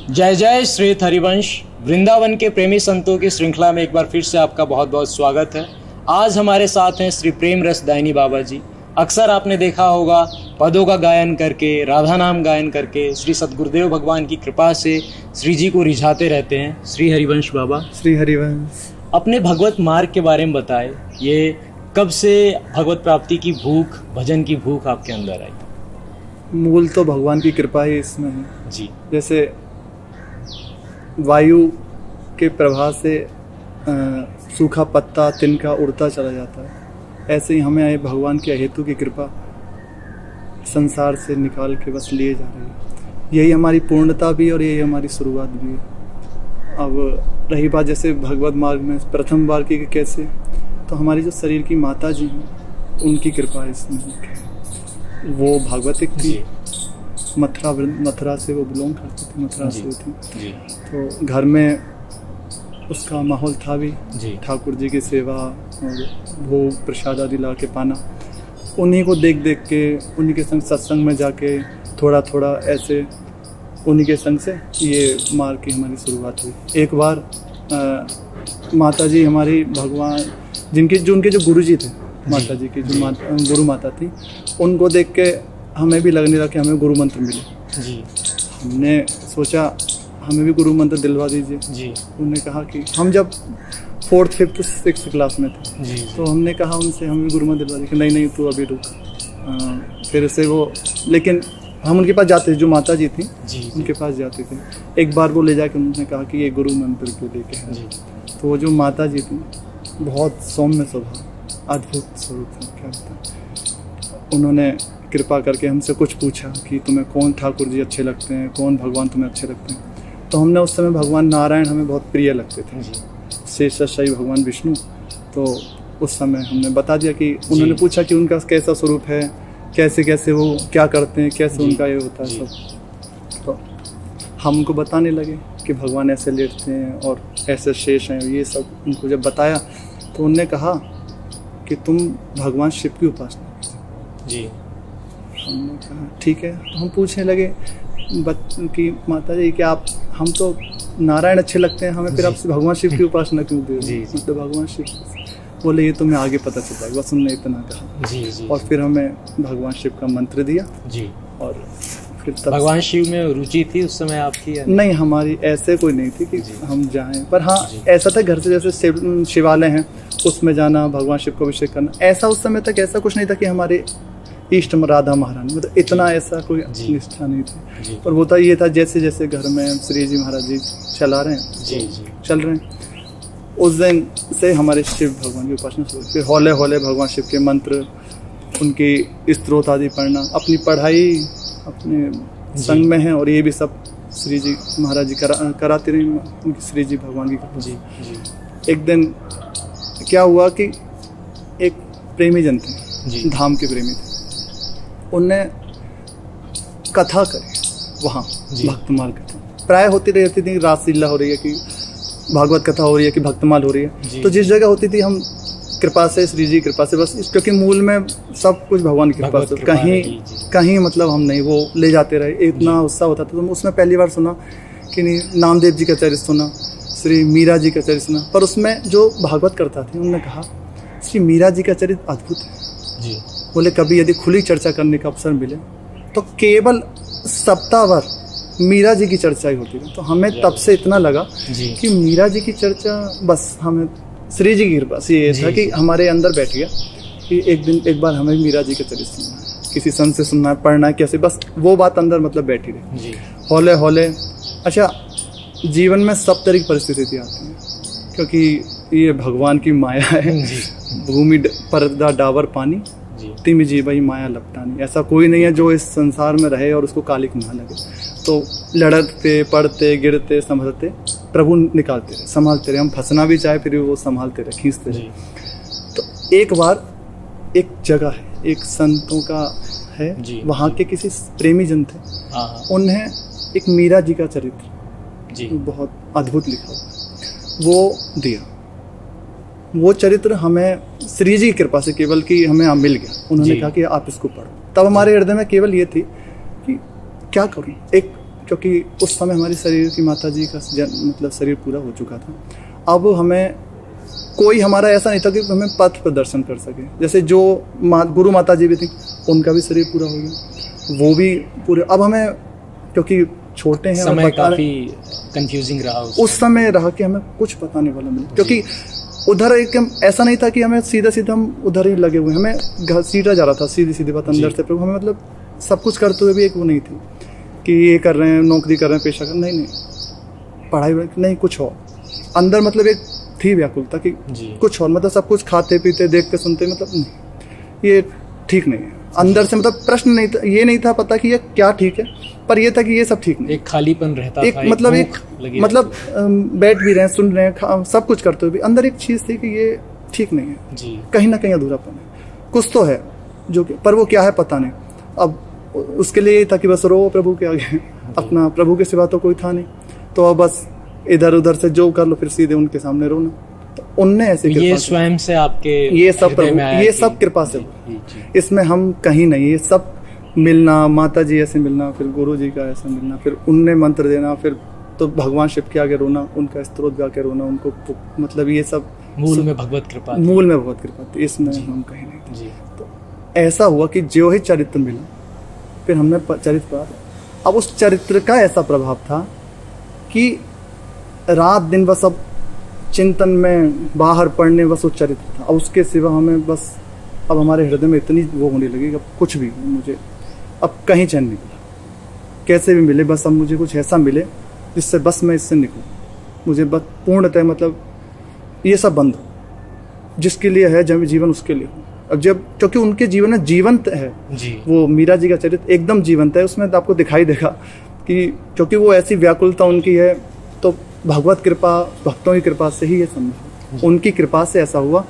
जय जय श्री हरिवंश। वृंदावन के प्रेमी संतों की श्रृंखला में एक बार फिर से आपका बहुत बहुत स्वागत है। आज हमारे साथ हैं श्री प्रेम रस दायनी बाबा जी। अक्सर आपने देखा होगा पदों का गायन करके, राधा नाम गायन करके श्री सद्गुरुदेव भगवान की कृपा से श्री जी को रिझाते रहते हैं। श्री हरिवंश बाबा। श्री हरिवंश। अपने भगवत मार्ग के बारे में बताएं। ये कब से भगवत प्राप्ति की भूख, भजन की भूख आपके अंदर आई? मूल तो भगवान की कृपा ही इसमें है जी। जैसे वायु के प्रभाव से सूखा पत्ता तिनका उड़ता चला जाता है, ऐसे ही हमें आए भगवान के अहेतु की कृपा संसार से निकाल के बस लिए जा रही है। यही हमारी पूर्णता भी और यही हमारी शुरुआत भी है। अब रही बात जैसे भगवत मार्ग में प्रथम बार की कैसे, तो हमारी जो शरीर की माता जी हैं उनकी कृपा इसमें वो भागवतिक थी। मथुरा से वो बिलोंग करती थी, मथुरा से थी। तो घर में उसका माहौल था भी, ठाकुर जी की सेवा और भोग प्रसाद आदि ला के पाना, उन्हीं को देख देख के उन्हीं के संग सत्संग में जाके थोड़ा थोड़ा ऐसे उन्हीं के संग से ये मार्ग की हमारी शुरुआत हुई। एक बार माता जी हमारी भगवान उनके जो गुरु जी थे, माता जी की जो गुरु माता थी, उनको देख के हमें भी लगने लगा कि हमें गुरु मंत्र मिले जी। हमने सोचा हमें भी गुरु मंत्र दिलवा दीजिए जी। उन्होंने कहा कि हम जब 4th 5th 6th क्लास में थे जी। तो हमने कहा उनसे हमें गुरु मंत्र दिलवा दीजिए। नहीं तू अभी रुक। फिर से वो, लेकिन हम उनके पास जाते थे, जो माता जी थी जी, उनके पास जाते थे। एक बार वो ले जाके उन्होंने कहा कि ये गुरु मंत्र क्यों लेके हैं। तो वो जो माता जी थी बहुत सौम्य स्वभाव, अद्भुत स्वरूप था, क्या होता। उन्होंने कृपा करके हमसे कुछ पूछा कि तुम्हें कौन ठाकुर जी अच्छे लगते हैं, कौन भगवान तुम्हें अच्छे लगते हैं। तो हमने उस समय भगवान नारायण हमें बहुत प्रिय लगते थे, शेषशाही भगवान विष्णु। तो उस समय हमने बता दिया कि उन्होंने पूछा कि उनका कैसा स्वरूप है, कैसे कैसे वो क्या करते हैं, कैसे उनका ये होता है सब। तो हम उनको बताने लगे कि भगवान ऐसे लेटते हैं और ऐसे शेष हैं, ये सब उनको जब बताया तो उनने कहा कि तुम भगवान शिव की उपासना जी। हमने कहा ठीक है। तो हम पूछने लगे कि माता जी क्या आप, हम तो नारायण अच्छे लगते हैं हमें, फिर आप भगवान शिव की उपासना क्यों दे रहे हैं? मतलब भगवान शिव बोले ये तुम्हें आगे पता चल जाएगा, बस उन्होंने इतना कहा जी। और फिर हमें भगवान शिव का मंत्र दिया जी। और फिर भगवान शिव में रुचि थी उस समय आपकी? नहीं, हमारी ऐसे कोई नहीं थी कि हम जाएं, पर हाँ ऐसा था घर से जैसे शिवालय हैं उसमें जाना, भगवान शिव को अभिषेक करना, ऐसा उस समय तक ऐसा कुछ नहीं था कि हमारे इष्ट राधा महारानी, मतलब इतना ऐसा कोई निष्ठा नहीं थी। पर वो था ये था जैसे जैसे घर में श्री जी महाराज जी चला रहे हैं चल रहे हैं, उस दिन से हमारे शिव भगवान की उपासना शुरू। फिर हौले हौले भगवान शिव के मंत्र, उनकी स्तोत्र आदि पढ़ना, अपनी पढ़ाई अपने संग में है और ये भी सब श्री जी महाराज जी कराते रहे उनकी, श्री जी भगवान की कृपा जी। एक दिन क्या हुआ कि एक प्रेमी जन थे, धाम के प्रेमी थे, उनने कथा करी वहाँ, भक्तमाल कथा प्राय होती रहती थी, रासलीला हो रही है कि भागवत कथा हो रही है कि भक्तमाल हो रही है। तो जिस जगह होती थी हम कृपा से, श्री जी कृपा से बस, क्योंकि मूल में सब कुछ भगवान की कृपा से, कहीं मतलब हम नहीं, वो ले जाते रहे, इतना उत्साह होता था। तो उसमें पहली बार सुना कि नहीं, नामदेव जी का चरित्र सुना, श्री मीरा जी का चरित्र सुना, पर उसमें जो भागवत करता थे उन्होंने कहा श्री मीरा जी का चरित्र अद्भुत है जी। बोले कभी यदि खुली चर्चा करने का अवसर मिले तो केवल सप्ताह भर मीरा जी की चर्चा ही होती है। तो हमें तब से इतना लगा कि मीरा जी की चर्चा, बस हमें श्री जी की कृपा से ये था कि हमारे अंदर बैठ गया कि एक बार हमें मीरा जी का चरित्र सुनना है, किसी संत से सुनना है, पढ़ना है, कैसे, बस वो बात अंदर मतलब बैठी रही। हौले हौले अच्छा, जीवन में सब तरह की परिस्थिति आती है क्योंकि ये भगवान की माया है। भूमि पर्दा डावर पानी, तिम जीवई माया लपटानी। ऐसा कोई नहीं है जो इस संसार में रहे और उसको कालिक ना लगे। तो लड़ते पड़ते गिरते संभलते प्रभु निकालते रहे, संभालते रहे। हम फंसना भी चाहे फिर वो संभालते रहे, खींचते रहे। तो एक बार एक जगह है, एक संतों का है, वहाँ के किसी प्रेमी जन थे, उन्हें एक मीरा जी का चरित्र बहुत अद्भुत लिखा हुआ वो दिया। वो चरित्र हमें श्री जी की कृपा से केवल कि हमें मिल गया। उन्होंने कहा कि आप इसको पढ़ो। तब हमारे हृदय में केवल ये थी कि क्या करूं, एक क्योंकि उस समय हमारी शरीर की माता जी का मतलब शरीर पूरा हो चुका था। अब हमें कोई हमारा ऐसा नहीं था कि हमें पथ प्रदर्शन कर सके। जैसे जो गुरु माता जी भी थी, उनका भी शरीर पूरा हो गया, वो भी पूरे। अब हमें क्योंकि छोटे हैं, समय काफी कंफ्यूजिंग रहा उस समय रहा कि हमें कुछ पता नहीं वाला मिला, क्योंकि उधर एकदम ऐसा नहीं था कि हमें सीधा सीधा हम उधर ही लगे हुए, हमें घसीटा जा रहा था सीधी सीधी बात अंदर से। प्रभु हमें मतलब सब कुछ करते हुए भी एक वो नहीं थी कि ये कर रहे हैं, नौकरी कर रहे हैं, पेशा कर, नहीं, पढ़ाई नहीं, कुछ और अंदर मतलब एक थी व्याकुलता कि कुछ और, मतलब सब कुछ खाते पीते देखते सुनते, मतलब नहीं, ये ठीक नहीं है अंदर से। मतलब प्रश्न नहीं था, ये नहीं था पता कि ये क्या ठीक है, पर ये था कि ये सब ठीक नहीं। एक खालीपन रहता था, मतलब बैठ भी रहे हैं, सुन रहे हैं, सब कुछ करते हुए भी अंदर एक चीज थी कि ये ठीक नहीं है जी। कहीं ना कहीं अधूरापन है, कुछ तो है जो कि, पर वो क्या है पता नहीं। अब उसके लिए था कि बस रो प्रभु के आगे, अपना प्रभु के सिवा तो कोई था नहीं, तो अब बस इधर उधर से जो कर लो फिर सीधे उनके सामने रोना। तो उनने ऐसे ये स्वयं से आपके ये सब प्रभु, ये सब कृपा से, इसमें हम कहीं नहीं, ये सब मिलना, माता जी ऐसे मिलना, फिर गुरु जी का ऐसा मिलना, फिर उनने मंत्र देना, फिर तो भगवान शिव के आगे रोना, उनका स्तोत्र गा के रोना, उनको मतलब ये सब मूल में भगवत कृपा, मूल में भगवत कृपा थी, इसमें हम कहीं नहीं थे। तो ऐसा हुआ कि जो ही चरित्र मिला, फिर हमने चरित्र पढ़ा। अब उस चरित्र का ऐसा प्रभाव था कि रात दिन बस अब चिंतन में बाहर पढ़ने बस वो चरित्र था। अब उसके सिवा हमें बस, अब हमारे हृदय में इतनी वो होने लगी कि अब कुछ भी मुझे अब कहीं चैन नहीं मिला, कैसे भी मिले बस अब मुझे कुछ ऐसा मिले जिससे बस मैं इससे निकलूँ, मुझे बस पूर्णतः मतलब ये सब बंद हो, जिसके लिए है जब जीवन उसके लिए हो। अब जब क्योंकि उनके जीवन में जीवंत है जी। वो मीरा जी का चरित्र एकदम जीवंत है, उसमें आपको दिखाई देगा कि क्योंकि वो ऐसी व्याकुलता उनकी है, तो भगवत कृपा, भक्तों की कृपा से ही ये संभव, उनकी कृपा से ऐसा हुआ।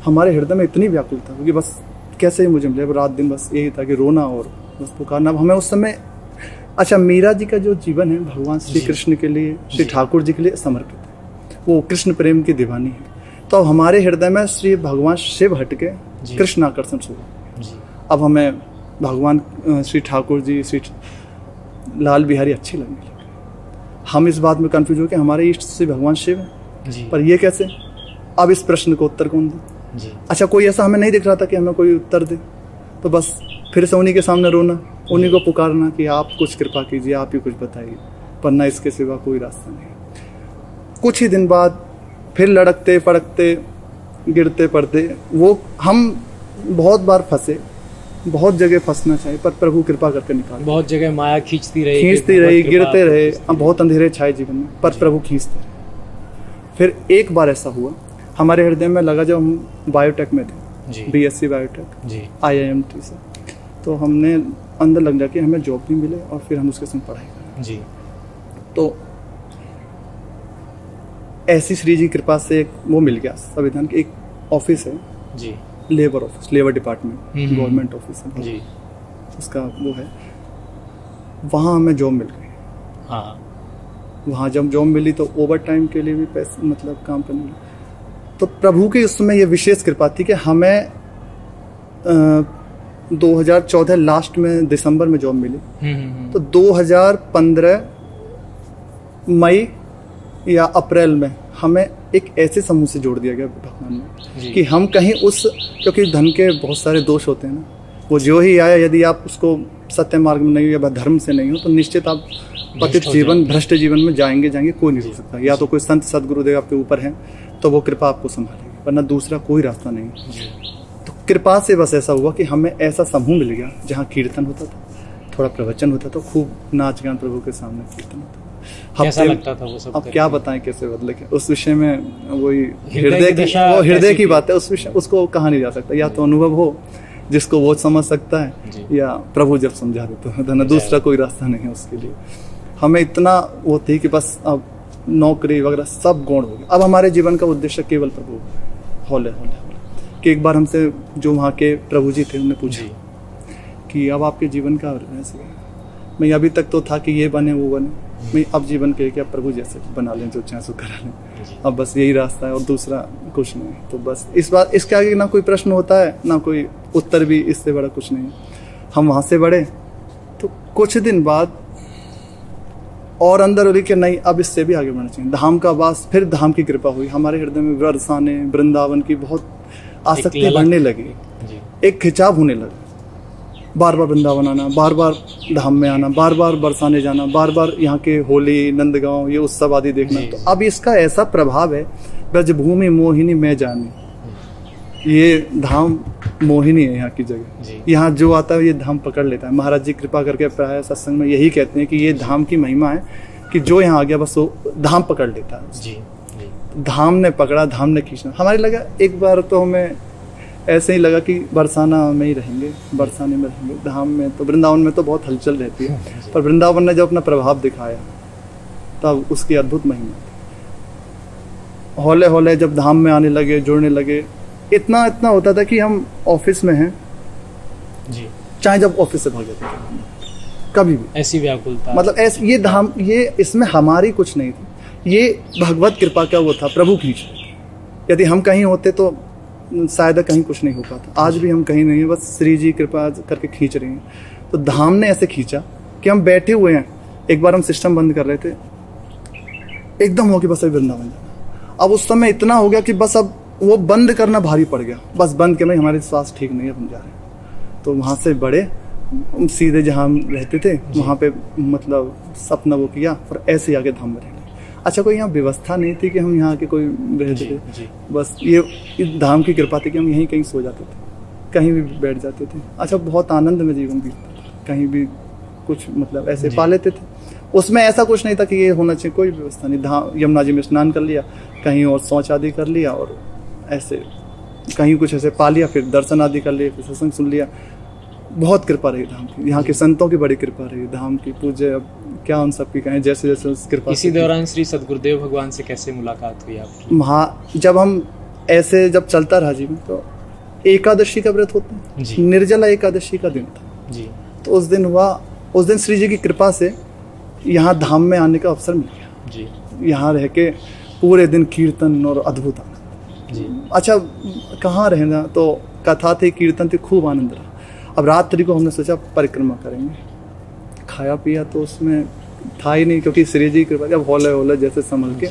हमारे हृदय में इतनी व्याकुलता क्योंकि बस कैसे ही मुझे मिले, रात दिन बस यही था कि रोना और बस पुकारना। अब हमें उस समय, अच्छा मीरा जी का जो जीवन है भगवान श्री कृष्ण के लिए, श्री ठाकुर जी के लिए समर्पित है, वो कृष्ण प्रेम की दीवानी है। तो अब हमारे हृदय में श्री भगवान शिव हटके कृष्ण आकर्षण शुरू। अब हमें भगवान श्री ठाकुर जी, श्री लाल बिहारी अच्छी लगने लगे। हम इस बात में कंफ्यूज हो कि हमारे इष्ट से भगवान शिव है, पर ये कैसे? अब इस प्रश्न को उत्तर कौन दे? अच्छा, कोई ऐसा हमें नहीं दिख रहा था कि हमें कोई उत्तर दे, तो बस फिर से उन्हीं के सामने रोना, उन्हीं को पुकारना कि आप कुछ कृपा कीजिए, आप ही कुछ बताइए, वरना इसके सिवा कोई रास्ता नहीं। कुछ ही दिन बाद फिर लड़कते पड़कते गिरते पड़ते, वो हम बहुत बार फंसे, बहुत जगह फंसना चाहिए, पर प्रभु कृपा करके निकाल, बहुत जगह माया खींचती रही, गिरते रहे, बहुत अंधेरे छाए जीवन में, पर प्रभु खींचते रहे। फिर एक बार ऐसा हुआ हमारे हृदय में लगा, जब हम बायोटेक में थे, BSc बायोटेक IIMT से, तो हमने अंदर लग जाके हमें जॉब भी मिले और फिर हम उसके संग पढ़ाई करें। तो ऐसी श्री जी कृपा से एक वो मिल गया, संविधान की एक ऑफिस है जी, labour office, labour department, government office है जी, उसका वो है, वहाँ हमें जॉब मिल गई। हाँ, वहाँ जब जॉब मिली तो ओवर टाइम के लिए भी पैसे, मतलब काम करने लगे। तो प्रभु की उसमें ये विशेष कृपा थी कि हमें 2014 लास्ट में दिसंबर में जॉब मिली, तो 2015 मई या अप्रैल में हमें एक ऐसे समूह से जोड़ दिया गया भगवान ने कि हम कहीं उस, क्योंकि धन के बहुत सारे दोष होते हैं ना, वो जो ही आया, यदि आप उसको सत्य मार्ग में नहीं हो या धर्म से नहीं हो, तो निश्चित आप पतित जीवन, भ्रष्ट जीवन में जाएंगे कोई नहीं हो सकता। या तो कोई संत सदगुरुदेव आपके ऊपर है तो वो कृपा आपको संभालेगी, वरना दूसरा कोई रास्ता नहीं। तो कृपा से बस ऐसा हुआ कि हमें ऐसा समूह मिल गया जहाँ कीर्तन होता था, थोड़ा प्रवचन होता था, खूब नाच गान प्रभु के सामने कीर्तन होता था। कैसा लगता था वो सब? अब क्या बताएं कैसे बदले, उस विषय में वही हृदय की बात है, उस विषय उसको कहा नहीं जा सकता। या तो अनुभव हो जिसको वो समझ सकता है, या प्रभु जब समझा देते हैं, ना दूसरा कोई रास्ता नहीं है उसके लिए। हमें इतना वो थी कि बस अब नौकरी वगैरह सब गौण हो गया। अब हमारे जीवन का उद्देश्य केवल प्रभु, होले कि एक बार हमसे जो वहाँ के प्रभु जी थे, उन्होंने पूछा कि अब आपके जीवन का रहस्य है। मैं अभी तक तो था कि ये बने वो बने, मैं अब जीवन के क्या प्रभु जैसे बना लें, जो चाहे सो करा लें, अब बस यही रास्ता है और दूसरा कुछ नहीं। तो बस इस बात, इसके आगे ना कोई प्रश्न होता है ना कोई उत्तर, भी इससे बड़ा कुछ नहीं है। हम वहाँ से बढ़े तो कुछ दिन बाद और अंदर होली कि नहीं, अब इससे भी आगे बढ़ना चाहिए, धाम का वास। फिर धाम की कृपा हुई, हमारे हृदय में बरसाने वृंदावन की बहुत आसक्ति बढ़ने लगी, एक खिंचाव होने लगा। बार बार वृंदावन आना, बार बार धाम में आना, बार बार बरसाने जाना, बार बार यहाँ के होली नंदगांव ये उत्सव आदि देखना। तो अब इसका ऐसा प्रभाव है, ब्रजभूमि मोहिनी मैं जानी, ये धाम मोहिनी है यहाँ की जगह। यहाँ जो आता है ये धाम पकड़ लेता है। महाराज जी कृपा करके प्राय सत्संग में यही कहते हैं कि ये धाम की महिमा है कि जो यहाँ आ गया बस वो धाम पकड़ लेता है। जी, जी। धाम ने पकड़ा, धाम ने खींचना। हमारे लगा एक बार तो हमें ऐसे ही लगा कि बरसाना में ही रहेंगे, बरसाने में रहेंगे। धाम में तो वृंदावन में तो बहुत हलचल रहती है, पर वृंदावन ने जब अपना प्रभाव दिखाया तब उसकी अद्भुत महिमा। हौले हौले जब धाम में आने लगे, जुड़ने लगे, इतना इतना होता था कि हम ऑफिस में हैं जी, चाहे जब ऑफिस से भाग जाते थे, कभी भी ऐसी व्याकुलता, मतलब ऐसे ये धाम, ये इसमें हमारी कुछ नहीं थी, ये भगवत कृपा का वो था, प्रभु खींच। यदि हम कहीं होते तो शायद कहीं कुछ नहीं हो पाता। आज भी हम कहीं नहीं है, बस श्री जी कृपा करके खींच रहे हैं। तो धाम ने ऐसे खींचा कि हम बैठे हुए हैं। एक बार हम सिस्टम बंद कर रहे थे, एकदम हो कि बस अभी वृंदावन जाना। अब उस समय इतना हो गया कि बस अब वो बंद करना भारी पड़ गया। बस बंद के में हमारे स्वास्थ्य ठीक नहीं है, हम जा रहे हैं। तो वहां से बड़े सीधे जहाँ हम रहते थे वहां पे मतलब सपना वो किया और ऐसे ही आगे धाम में रहने। अच्छा, कोई यहाँ व्यवस्था नहीं थी कि हम यहाँ के कोई रहते थे, बस ये धाम की कृपा थी कि हम यहीं कहीं सो जाते थे, कहीं भी बैठ जाते थे। अच्छा, बहुत आनंद में जीवन बीतता था, कहीं भी कुछ मतलब ऐसे पा लेते थे। उसमें ऐसा कुछ नहीं था कि ये होना चाहिए, कोई व्यवस्था नहीं। धाम यमुना जी में स्नान कर लिया, कहीं और शौच आदि कर लिया और ऐसे कहीं कुछ ऐसे पा लिया, फिर दर्शन आदि कर लिए, फिर सत्संग सुन लिया। बहुत कृपा रही धाम की, यहाँ के संतों की बड़ी कृपा रही धाम की। पूज्य अब क्या उन सब की कहें, जैसे जैसे उस कृपा। इसी दौरान श्री सद्गुरुदेव भगवान से कैसे मुलाकात हुई आपकी? जब हम ऐसे जब चलता रहा जीवन, तो एकादशी का व्रत होता है, निर्जला एकादशी का दिन था जी। तो उस दिन हुआ, उस दिन श्री जी की कृपा से यहाँ धाम में आने का अवसर मिल गया जी। यहाँ रह के पूरे दिन कीर्तन और अद्भुत आनंद जी। अच्छा, कहाँ रहना, तो कथा थी, कीर्तन थी, खूब आनंद रहा। अब रात्रि को हमने सोचा परिक्रमा करेंगे, खाया पिया तो उसमें था ही नहीं, क्योंकि श्री जी कृपा। जब हौले हौले जैसे संभल के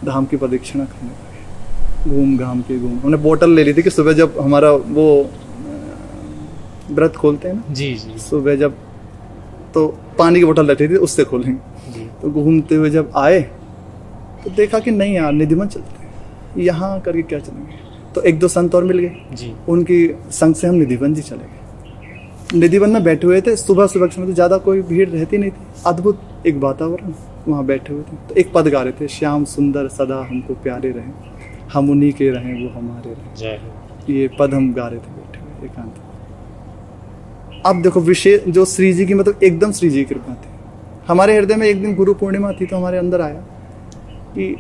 धाम की प्रदक्षिणा करने लगे, घूम घाम के घूम। हमने बोतल ले ली थी कि सुबह जब हमारा वो व्रत खोलते हैं ना जी, सुबह जब तो पानी की बोतल रखी थी, उससे खोलेंगे। तो घूमते हुए जब आए तो देखा कि नहीं यार, निधिवन चलते हैं, यहाँ करके क्या चलेंगे। तो एक दो संत और मिल गए, उनकी संग से हम निधिवन जी चले गए। निधिवन में बैठे हुए थे, सुबह सुबह के समय तो ज्यादा कोई भीड़ रहती नहीं थी, अद्भुत एक वातावरण, वहाँ बैठे हुए थे। तो एक पद गा रहे थे, श्याम सुंदर सदा हमको प्यारे रहे, हम उन्हीं के रहें वो हमारे रहे। ये पद हम गा रहे थे बैठे हुए एकांत। अब देखो विशेष जो श्री जी की मतलब एकदम श्री जी की कृपा थी हमारे हृदय में। एक दिन गुरु पूर्णिमा थी, तो हमारे अंदर आया कि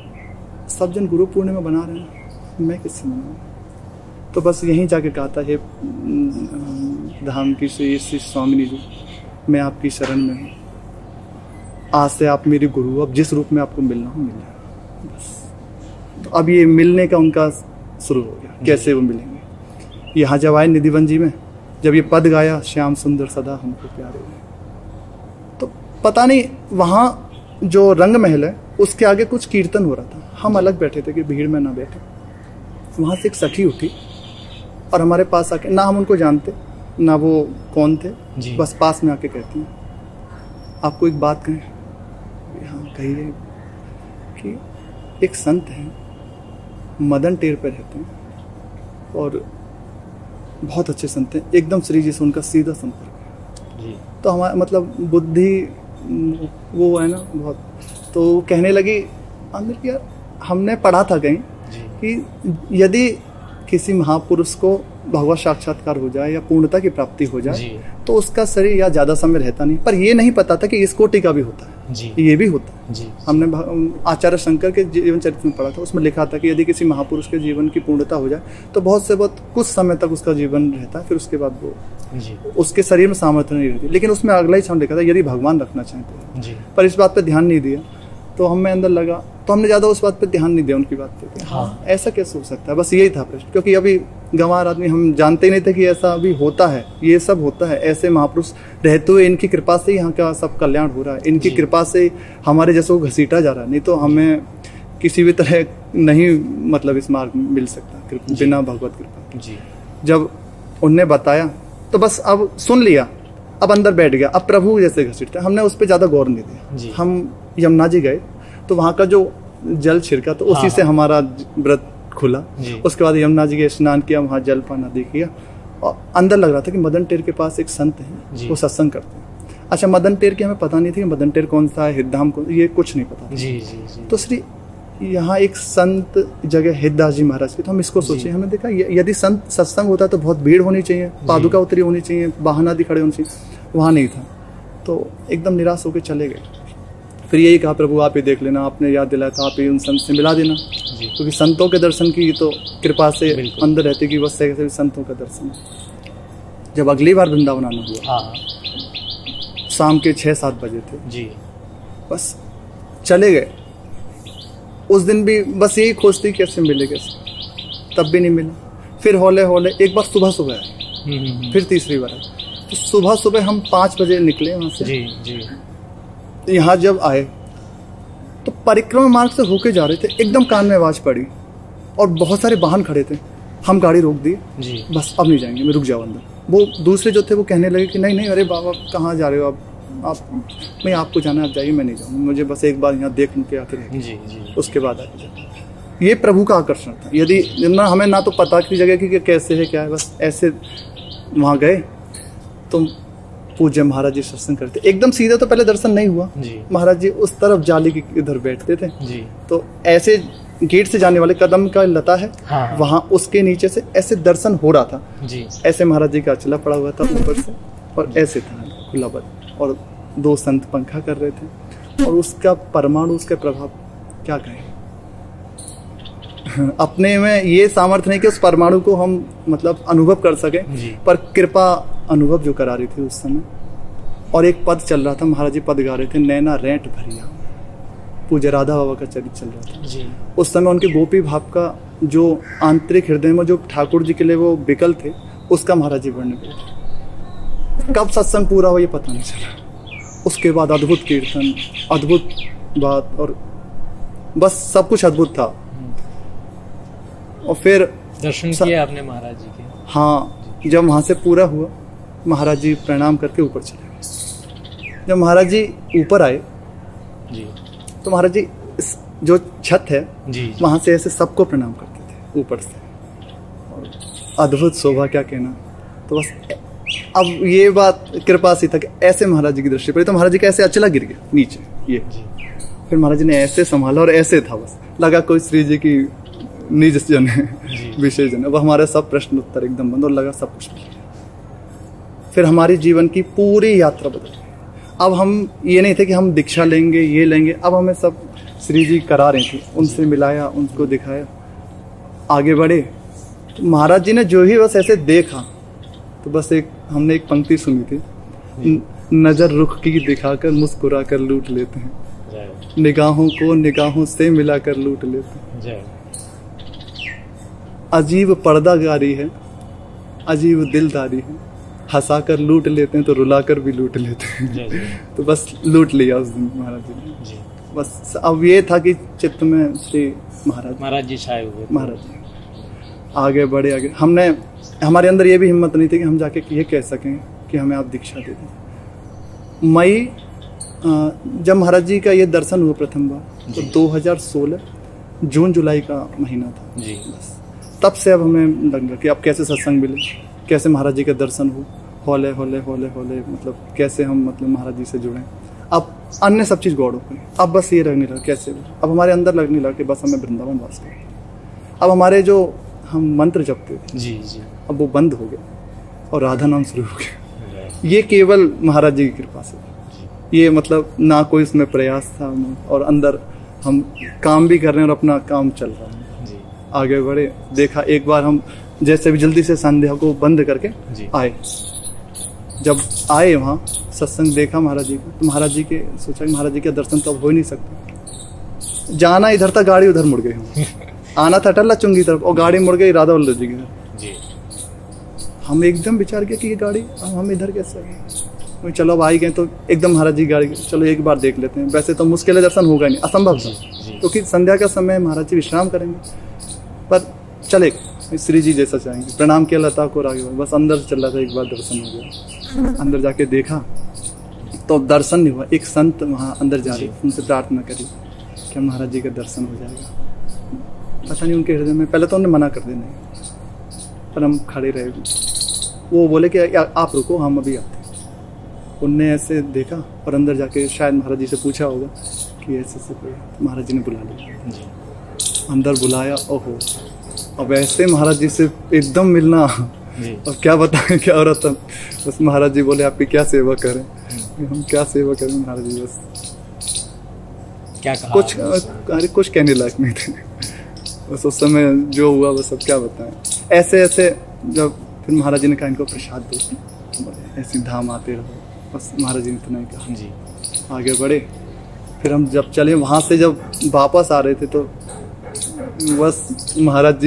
सब जन गुरु पूर्णिमा बना रहे हैं, मैं किससे मनाऊं। तो बस यहीं जाके कहा था, हे धाम की श्री स्वामिनी जी, मैं आपकी शरण में हूँ, आज से आप मेरे गुरु, अब जिस रूप में आपको मिलना हो मिल जाए बस। तो अब ये मिलने का उनका शुरू हो गया, कैसे वो मिलेंगे। यहाँ जब आए निधिवन जी में, जब ये पद गाया, श्याम सुंदर सदा हमको प्यारे रहे, तो पता नहीं वहाँ जो रंग महल है उसके आगे कुछ कीर्तन हो रहा था। हम अलग बैठे थे कि भीड़ में ना बैठे। वहाँ से एक सखी उठी और हमारे पास आके, ना हम उनको जानते ना वो कौन थे, बस पास में आके कहती हैं, आपको एक बात कहें। हाँ कहिए। कि एक संत हैं, मदन टेर पे रहते हैं और बहुत अच्छे संत हैं, एकदम श्री जी से उनका सीधा संपर्क है। तो हमारा मतलब बुद्धि वो है ना बहुत। तो कहने लगी अंदर की, यार हमने पढ़ा था कहीं कि यदि किसी महापुरुष को भगवत साक्षात्कार हो जाए या पूर्णता की प्राप्ति हो जाए तो उसका शरीर या ज्यादा समय रहता नहीं। पर ये नहीं पता था कि इस कोटि का भी होता है जी। ये भी होता है जी। हमने आचार्य शंकर के जीवन चरित्र में पढ़ा था, उसमें लिखा था कि यदि किसी महापुरुष के जीवन की पूर्णता हो जाए तो बहुत से बहुत कुछ समय तक उसका जीवन रहता है, फिर उसके बाद वो उसके शरीर में सामर्थ्य नहीं रहती। लेकिन उसमें अगला ही क्षण लिखा था, यदि भगवान रखना चाहते हैं। पर इस बात पर ध्यान नहीं दिया। तो हमें अंदर लगा तो हमने ज़्यादा उस बात पे ध्यान नहीं दिया, उनकी बात पे। हाँ। ऐसा कैसे हो सकता है, बस यही था प्रश्न। क्योंकि अभी गंवार आदमी, हम जानते ही नहीं थे कि ऐसा अभी होता है, ये सब होता है। ऐसे महापुरुष रहते हुए इनकी कृपा से ही यहाँ का सब कल्याण हो रहा है, इनकी कृपा से हमारे जैसे को घसीटा जा रहा है। नहीं तो हमें किसी भी तरह नहीं मतलब इस मार्ग में मिल सकता बिना भगवत कृपा जी। जब उनने बताया तो बस अब सुन लिया, अब अंदर बैठ गया। अब प्रभु जैसे घसीटते, हमने उस पर ज़्यादा गौर नहीं दिया। हम यमुना जी गए तो वहाँ का जो जल छिड़का तो उसी से हमारा व्रत खुला। उसके बाद यमुना जी के स्नान किया, वहाँ जलपान आदि किया, और अंदर लग रहा था कि मदन टेर के पास एक संत है, वो सत्संग करते हैं। अच्छा, मदन टेर की हमें पता नहीं थी कि मदन टेर कौन सा है, हिरधाम कौन, ये कुछ नहीं पता था। तो श्री यहाँ एक संत जगह हिरदास जी महाराज की, तो हम इसको सोचे। हमने देखा यदि संत सत्संग होता तो बहुत भीड़ होनी चाहिए, पादुका उतरी होनी चाहिए, वाहन आदि खड़े होने चाहिए, वहाँ नहीं था। तो एकदम निराश होकर चले गए। फिर यही कहा, प्रभु आप ही देख लेना, आपने याद दिलाया था, आप ही उन संत से मिला देना। क्योंकि संतों के दर्शन की तो कृपा से अंदर रहती कि बस कैसे संतों का दर्शन। जब अगली बार वृंदावन आना हुआ, शाम के 6-7 बजे थे जी, बस चले गए। उस दिन भी बस यही खोजती कैसे मिले, कैसे, तब भी नहीं मिला। फिर हौले हौले एक बार सुबह सुबह आए, फिर तीसरी बार आए। तो सुबह सुबह हम 5 बजे निकले वहां से जी। यहाँ जब आए तो परिक्रमा मार्ग से होके जा रहे थे, एकदम कान में आवाज पड़ी और बहुत सारे वाहन खड़े थे। हम गाड़ी रोक दी, बस अब नहीं जाएंगे, मैं रुक जाओ अंदर। वो दूसरे जो थे वो कहने लगे कि नहीं नहीं, अरे बाबा कहाँ जा रहे हो आप मैं आपको जाना है, आप जाइए, मैं नहीं जाऊँगा, मुझे बस एक बार यहाँ देख के आके उसके बाद आगे जाए। ये प्रभु का आकर्षण था। यदि ना हमें ना तो पता की जगह की कैसे है क्या है, बस ऐसे वहाँ गए तो पूज्य महाराज जी सत्संग करते। एकदम सीधे तो पहले दर्शन नहीं हुआ, महाराज जी उस तरफ जाली की इधर बैठते थे जी। तो ऐसे गेट से जाने वाले कदम का लता है, वहां उसके नीचे से ऐसे दर्शन हो रहा था जी। ऐसे महाराज जी का अचला पड़ा हुआ था ऊपर से, और ऐसे था खुला बद, और 2 संत पंखा कर रहे थे। और उसका परमाणु, उसका प्रभाव क्या कहें, अपने में ये सामर्थ्य नहीं कि उस परमाणु को हम मतलब अनुभव कर सके, पर कृपा अनुभव जो करा रही थी उस समय। और एक पद चल रहा था, महाराज जी पद गा रहे थे, नैना रेंट भरिया, पूज्य राधा बाबा का चरित्र चल रहा था जी। उस समय उनके गोपी भाव का जो आंतरिक हृदय में जो ठाकुर जी के लिए वो विकल थे, उसका महाराज जी वर्णन करते। कब सत्संग पूरा हो ये पता नहीं चला। उसके बाद अद्भुत कीर्तन, अद्भुत बात, और बस सब कुछ अद्भुत था। और फिर दर्शन किए आपने महाराज जी के? हाँ, जब वहां से पूरा हुआ, महाराज जी प्रणाम करके ऊपर चले गए। जब महाराज जी ऊपर आए जी, तो महाराज जी जो छत है जी, वहां से ऐसे सबको प्रणाम करते थे ऊपर से, और अद्भुत शोभा, क्या कहना। तो बस अब ये बात कृपा से था कि ऐसे महाराज जी की दृष्टि पड़ी, तो महाराज जी का ऐसे अचला गिर गया नीचे ये। फिर महाराज जी ने ऐसे संभाला, और ऐसे था, बस लगा कोई श्री जी की निज जन है, विशेष जन है। अब हमारे सब प्रश्न उत्तर एकदम बंद, और लगा सब कुछ मिल गया। फिर हमारी जीवन की पूरी यात्रा बदल गई। अब हम ये नहीं थे कि हम दीक्षा लेंगे, ये लेंगे, अब हमें सब श्री जी करा रहे थे। उनसे मिलाया, उनको दिखाया, आगे बढ़े। तो महाराज जी ने जो ही बस ऐसे देखा, तो बस हमने एक पंक्ति सुनी थी, नजर रुख की दिखाकर मुस्कुरा कर लूट लेते हैं, निगाहों को निगाहों से मिलाकर लूट लेते हैं। अजीब पर्दागारी है, अजीब दिलदारी है, हंसा कर लूट लेते हैं तो रुला कर भी लूट लेते हैं। तो बस लूट लिया उस दिन महाराज जी। बस अब ये था कि चित्त में श्री महाराज जी छाए हुए। महाराज जी आगे बढ़े, आगे हमने, हमारे अंदर ये भी हिम्मत नहीं थी कि हम जाके ये कह सकें कि हमें आप दीक्षा दे दें। मई जब महाराज जी का ये दर्शन हुआ प्रथम बार, तो 2016 जून जुलाई का महीना था जी। बस तब से अब हमें लगा कि अब कैसे सत्संग मिले, कैसे महाराज जी के दर्शन हो, हौले हौले हौले हौले, मतलब कैसे हम मतलब महाराज जी से जुड़े। अब अन्य सब चीज़ गौड़ हो गई। अब बस ये लगने लगा कैसे, अब हमारे अंदर लगने लगा कि बस हमें वृंदावन वास करना। अब हमारे जो हम मंत्र जपते थे जी, अब वो बंद हो गए और राधा नाम शुरू हो गया। ये केवल महाराज जी की कृपा से, ये मतलब ना कोई उसमें प्रयास था, और अंदर हम काम भी कर रहे हैं और अपना काम चल रहा है। आगे बढ़े, देखा एक बार हम जैसे भी जल्दी से संध्या को बंद करके आए। जब आए वहाँ सत्संग देखा महाराज जी का, तो महाराज जी के सोचा कि महाराज जी का दर्शन तो अब हो ही नहीं सकता। जाना इधर था, गाड़ी उधर मुड़ गई हम। आना था टल्ला चुंगी तरफ और गाड़ी मुड़ गई राधा वल्लभ जी की तरफ। जी। हम एकदम विचार किया कि ये गाड़ी हम इधर कैसे आ गए। चलो अब आ ही गए तो एकदम महाराज जी गाड़ी, चलो एक बार देख लेते हैं। वैसे तो मुश्किल है, दर्शन होगा नहीं, असंभव था क्योंकि संध्या का समय महाराज जी विश्राम करेंगे, पर चले श्री जी जैसा चाहेंगे। प्रणाम किया लता को, आगे बस अंदर चल रहा था, एक बार दर्शन हो गया। अंदर जाके देखा तो दर्शन नहीं हुआ। एक संत वहाँ अंदर जा रहे, उनसे प्रार्थना करी कि महाराज जी का दर्शन हो जाएगा। पता नहीं उनके हृदय में, पहले तो उन्होंने मना कर देना, पर हम खड़े रहे। वो बोले कि आप रुको, हम अभी आते हैं। उनने ऐसे देखा और अंदर जाके शायद महाराज जी से पूछा होगा कि ऐसे से कोई, महाराज जी ने बुला लिया। अंदर बुलाया, ओहो, अब ऐसे महाराज जी से एकदम मिलना, अब क्या बताएं क्या हो रहा था। बस महाराज जी बोले आपकी क्या सेवा करें। हम क्या सेवा करें महाराज जी, बस क्या कहा कुछ, अरे कुछ कहने लायक नहीं थे। बस उस समय जो हुआ बस अब क्या बताएं। ऐसे ऐसे जब फिर महाराज जी ने कहा इनको प्रसाद दो, ऐसे धाम आते रहो। बस महाराज जी ने इतना ही कहा जी। आगे बढ़े, फिर हम जब चले वहाँ से जब वापस आ रहे थे तो बस महाराज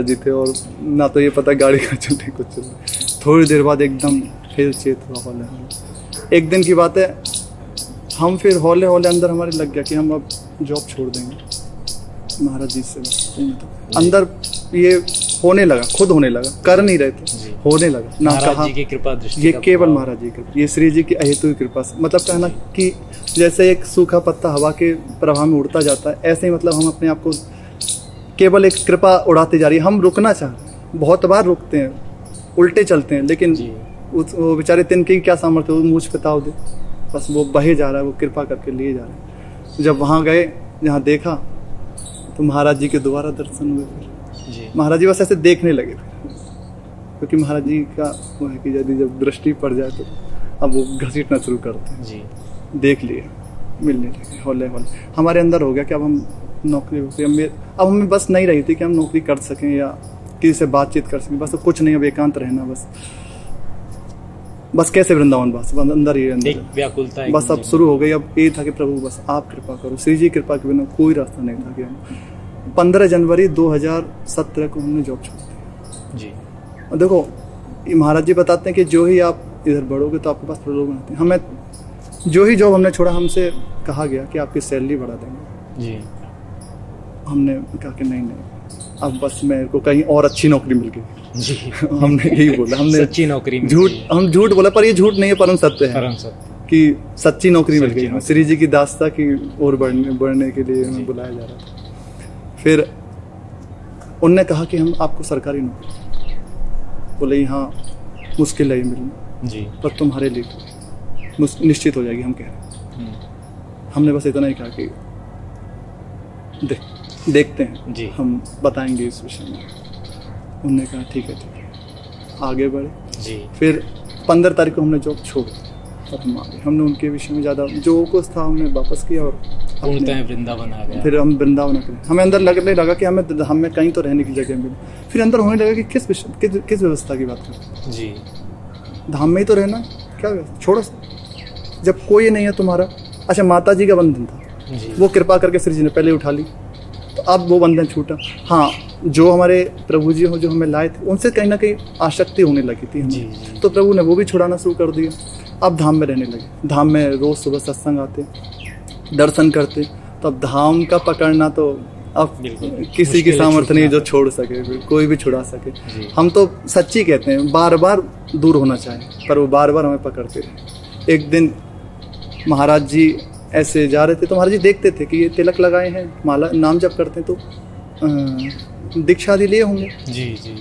जी थे और ना तो ये पता गाड़ी का चल रही कुछ चल। थोड़ी देर बाद एकदम फिर चेत हुआ हौले। एक दिन की बात है, हम फिर हौले हौले अंदर हमारे लग गया कि हम अब जॉब छोड़ देंगे महाराज जी से। अंदर ये होने लगा, खुद होने लगा, कर नहीं रहे थे, होने लगा ना। कहा जी की कृपा दृष्टि, ये केवल महाराज जी की, ये श्री जी की अहेतु कृपा से। मतलब कहना कि जैसे एक सूखा पत्ता हवा के प्रभाव में उड़ता जाता है, ऐसे ही मतलब हम अपने आप को केवल एक कृपा उड़ाते जा रही है। हम रुकना चाह रहे हैं, बहुत बार रुकते हैं, उल्टे चलते हैं, लेकिन वो बेचारे तिनके की क्या सामर्थ्य, वो मुझ पे ताव दे, बस वो बहे जा रहा है, वो कृपा करके लिए जा रहे हैं। जब वहाँ गए, जहाँ देखा तो महाराज जी के दोबारा दर्शन हुए। फिर महाराज जी बस ऐसे देखने लगे, क्योंकि महाराज जी का वो है कि यदि जब दृष्टि पड़ जाए तो अब वो घसीटना शुरू करते हैं जी। देख लिए, मिलने लगे, हौले हौले हमारे अंदर हो गया कि अब हम नौकरी अब हमें बस नहीं रही थी कि हम नौकरी कर सकें या किसी से बातचीत कर सकें। बस तो कुछ नहीं, अब एकांत रहना, बस कैसे वृंदावन बस अंदर ही अंदर व्याकुलता बस अब शुरू हो गई। अब ये था कि प्रभु बस आप कृपा करो, श्री जी कृपा के बिना कोई रास्ता नहीं था। कि हम 15 जनवरी 2017 को हमने जॉब छोड़ दी जी। और देखो महाराज जी बताते हैं कि जो ही आप इधर बढ़ोगे तो आपके पास प्रलोभन आते हैं। हमें जो ही जॉब हमने छोड़ा, हमसे कहा गया कि आपकी सैलरी बढ़ा देंगे जी। हमने कहा कि नहीं, अब बस मेरे को कहीं और अच्छी नौकरी मिल गई जी। हमने यही बोला, हमने सच्ची नौकरी हम झूठ बोला, पर ये झूठ नहीं है, परम सत्य है कि सच्ची नौकरी मिल गई। श्री जी की दास्ता की ओर बढ़ने के लिए हमें बुलाया जा रहा था। फिर उनने कहा कि हम आपको सरकारी नौकरी, बोले यहाँ मुश्किल है मिलना जी, पर तुम्हारे लिए निश्चित हो जाएगी, हम कह रहे हैं। हमने बस इतना ही कहा कि देखते हैं जी, हम बताएंगे इस विषय में। उन्होंने कहा ठीक है, आगे बढ़े जी। फिर 15 तारीख को हमने जॉब छोड़ और हम आगे, हमने उनके विषय में ज़्यादा जो कुछ था हमने वापस किया और वृंदावन आ गया। फिर हम वृंदावन आ गए। हमें अंदर लगने लगा कि हमें कहीं तो रहने की जगह मिली। फिर अंदर होने लगा कि किस व्यवस्था की बात करें जी, धाम में ही तो रहना, क्या व्यवस्था, छोड़ो जब कोई नहीं है तुम्हारा। अच्छा, माता जी का बंधन था, वो कृपा करके श्री जी ने पहले उठा ली, तो अब वो बंधन छूटा। हाँ, जो हमारे प्रभु जी हो, जो हमें लाए थे, उनसे कहीं ना कहीं आसक्ति होने लगी थी हमें, तो प्रभु ने वो भी छुड़ाना शुरू कर दिया। अब धाम में रहने लगे। धाम में रोज सुबह सत्संग आते, दर्शन करते, तो अब धाम का पकड़ना तो अब किसी की सामर्थ्य नहीं जो छोड़ सके, कोई भी छुड़ा सके। हम तो सच्ची कहते हैं, बार बार दूर होना चाहिए, पर वो बार बार हमें पकड़ते रहे। एक दिन महाराज जी ऐसे जा रहे थे, तो महाराज जी देखते थे कि ये तिलक लगाए हैं, माला नाम जप करते हैं, तो दीक्षा दी लिए होंगे जी जी।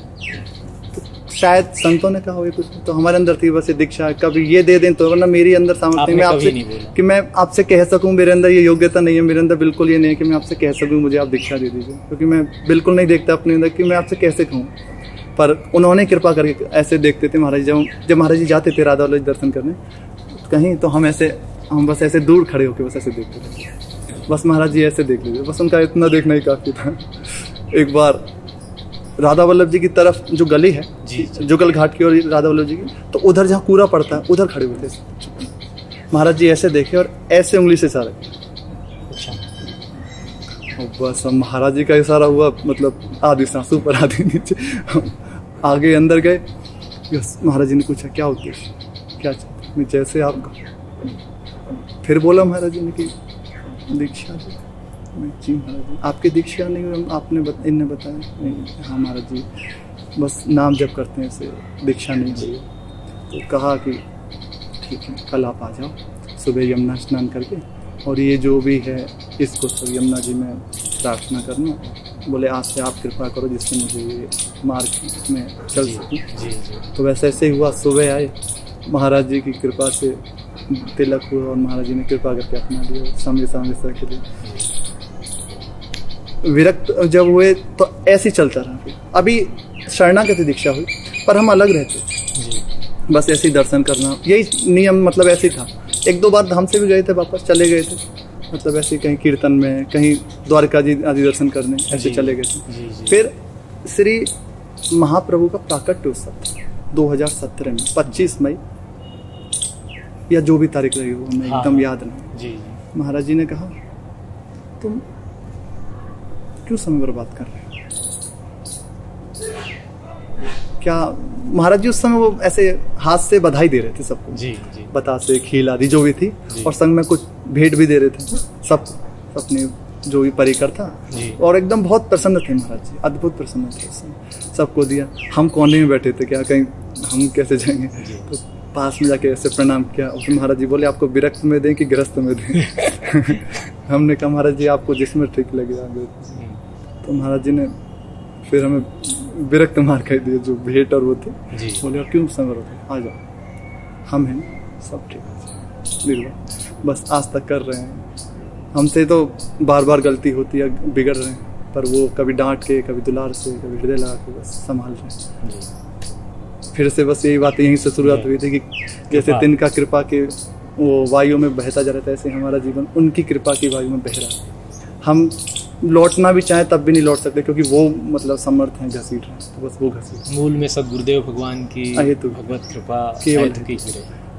तो शायद संतों ने कहा होगा कुछ, तो हमारे अंदर थी बस ये दीक्षा, कभी ये दे दें तो, वरना मेरी अंदर सामर्थ्य मैं आपसे कि मैं आपसे कह सकूं, मेरे अंदर ये योग्यता नहीं है, मेरे अंदर बिल्कुल ये नहीं है कि मैं आपसे कह सकूं मुझे आप दीक्षा दे दीजिए, क्योंकि मैं बिल्कुल नहीं देखता अपने अंदर कि मैं आपसे कैसे कहूँ। पर उन्होंने कृपा करके ऐसे देखते थे महाराज। जब महाराज जी जाते थे राधा वल्लभ दर्शन करने कहीं, तो हम बस ऐसे दूर खड़े होकर बस ऐसे देखते थे, बस महाराज जी ऐसे देख लीजिए, बस उनका इतना देखना ही काफी था। एक बार राधा वल्लभ जी की तरफ जो गली है जुगल घाट की और राधा वल्लभ जी की, तो उधर जहाँ कूड़ा पड़ता है उधर खड़े हुए थे। महाराज जी ऐसे देखे और ऐसे उंगली से इशारा किया। और बस हम महाराज जी का इशारा हुआ, मतलब आधी सांस ऊपर आधी नीचे, आगे अंदर गए। बस महाराज जी ने पूछा क्या उद्देश्य, क्या चाहते, मैं जैसे आपका। फिर बोला महाराज जी ने कि दीक्षा जी। मैं जी महाराज जी आपकी दीक्षा नहीं हुई, आपने इनने बताया नहीं। हाँ महाराज जी बस नाम जप करते हैं, इसे दीक्षा नहीं हुई। तो कहा कि ठीक है कल आप आ जाओ सुबह यमुना स्नान करके, और ये जो भी है इसको सब यमुना जी में प्रार्थना करना। बोले आज से आप कृपा करो जिससे मुझे ये मार्ग में चल सकूँ। तो वैसे ऐसे ही हुआ, सुबह आए, महाराज जी की कृपा से तिलक हुआ और महाराज जी ने कृपा करके अपना लिया समय समय के लिए। विरक्त जब हुए तो ऐसे ही चलता रहा। अभी शरणागति दीक्षा हुई पर हम अलग रहते, बस ऐसे ही दर्शन करना, यही नियम, मतलब ऐसे ही था। एक दो बार हमसे भी गए थे, वापस चले गए थे, मतलब ऐसे कहीं कीर्तन में, कहीं द्वारका जी आदि दर्शन करने, ऐसे चले गए थे। फिर श्री महाप्रभु का प्राकट्य उत्सव था 2017 में 25 मई या जो भी तारीख रही हो, हमें एकदम याद नहीं। महाराज जी ने कहा तुम क्यों समय बर्बाद कर रहे हो? क्या महाराज जी उस समय वो ऐसे हाथ से बधाई दे रहे थे सबको, बतासे, खील आदि जो भी थी, और संग में कुछ भेंट भी दे रहे थे सब अपने जो भी परिकर था, और एकदम बहुत प्रसन्न थे महाराज जी, अद्भुत प्रसन्न थे। सबको दिया, हम कोने में बैठे थे, क्या कहीं हम कैसे जाएंगे, तो पास में जाके ऐसे प्रणाम किया। और महाराज जी बोले आपको विरक्त में दें कि गृहस्थ में दें? हमने कहा महाराज जी आपको जिसमें ठीक लगे। तो महाराज जी ने फिर हमें विरक्त मार कर दिए जो भेंट और वो थे। बोले और क्यों संवर होते, आ जाओ हम हैं, सब ठीक है, निर्भर बस आज तक कर रहे हैं। हमसे तो बार बार गलती होती है, बिगड़ रहे हैं, पर वो कभी डांट के, कभी दुलार से, कभी हृदय लगा के बस संभाल रहे हैं। फिर से बस यही बात यहीं से शुरुआत हुई थी कि जैसे तिनका कृपा के वो वायु में बहता जा रहा था, ऐसे हमारा जीवन उनकी कृपा की वायु में बह रहा है। हम लौटना भी चाहे तब भी नहीं लौट सकते, क्योंकि वो मतलब समर्थ हैं, घसीट रहे हैं, तो बस वो घसीट। मूल में सदगुरुदेव भगवान की भगवत कृपा केवल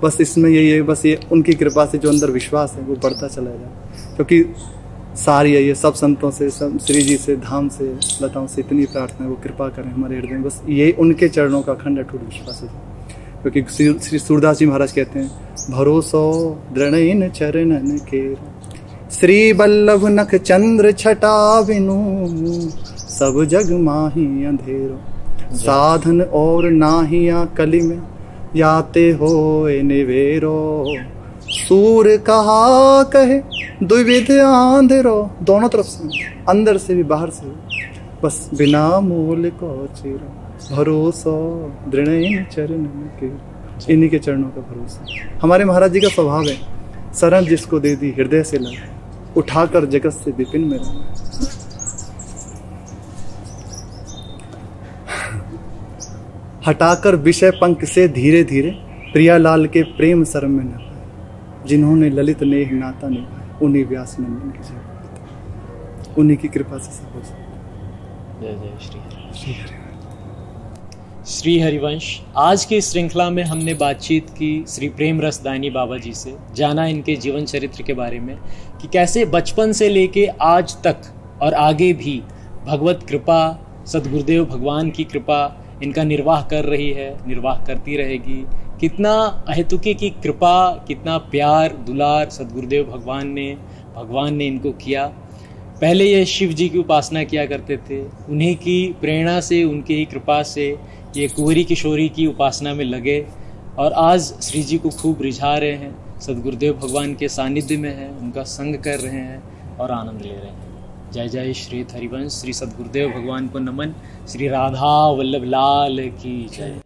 बस इसमें यही है, बस ये उनकी कृपा से जो अंदर विश्वास है वो बढ़ता चला जाए। क्योंकि सारी है ये सब संतों से, सब श्री जी से, धाम से, लताओं से इतनी प्रार्थना है वो कृपा करें हमारे हृदय में, बस ये उनके चरणों का अखंड अटूट विश्वास है। क्योंकि श्री सूरदास जी महाराज कहते हैं भरोसो दृढ़ चरणन के, श्री बल्लभ नख चंद्र छटा बिनु, सब जग माही अंधेरो, साधन और नाहिया कली में, याते हो निवेरो, सूर कहा कहे द्विविध आंधेरो। दोनों तरफ से, अंदर से भी बाहर से भी, बस बिना मूल को चीरो, भरोसा दृढ़ चरण के, इन्हीं के चरणों का भरोसा। हमारे महाराज जी का स्वभाव है, शरण जिसको दे दी हृदय से लगा, उठाकर जगत से विपिन में रहा। हटाकर विषय पंख से धीरे धीरे, प्रियालाल के प्रेम शर्म में न पाए, जिन्होंने ललित नेह नाता निभाया, उन्हीं व्यास नंदन की जय, उन्हीं की कृपा से सब हो सकता। जय जय श्री हरि। श्री हरिवंश, आज की श्रृंखला में हमने बातचीत की श्री प्रेम रस दायनी बाबा जी से, जाना इनके जीवन चरित्र के बारे में कि कैसे बचपन से लेके आज तक और आगे भी भगवत कृपा, सदगुरुदेव भगवान की कृपा इनका निर्वाह कर रही है, निर्वाह करती रहेगी। कितना अहेतुके की कृपा, कितना प्यार दुलार सदगुरुदेव भगवान ने इनको किया। पहले ये शिव जी की उपासना किया करते थे, उन्हीं की प्रेरणा से, उनकी ही कृपा से ये कुंवरी किशोरी की उपासना में लगे और आज श्री जी को खूब रिझा रहे हैं, सदगुरुदेव भगवान के सानिध्य में हैं, उनका संग कर रहे हैं और आनंद ले रहे हैं। जय जय श्री हरिवंश। श्री सदगुरुदेव भगवान को नमन। श्री राधा वल्लभ लाल की जय।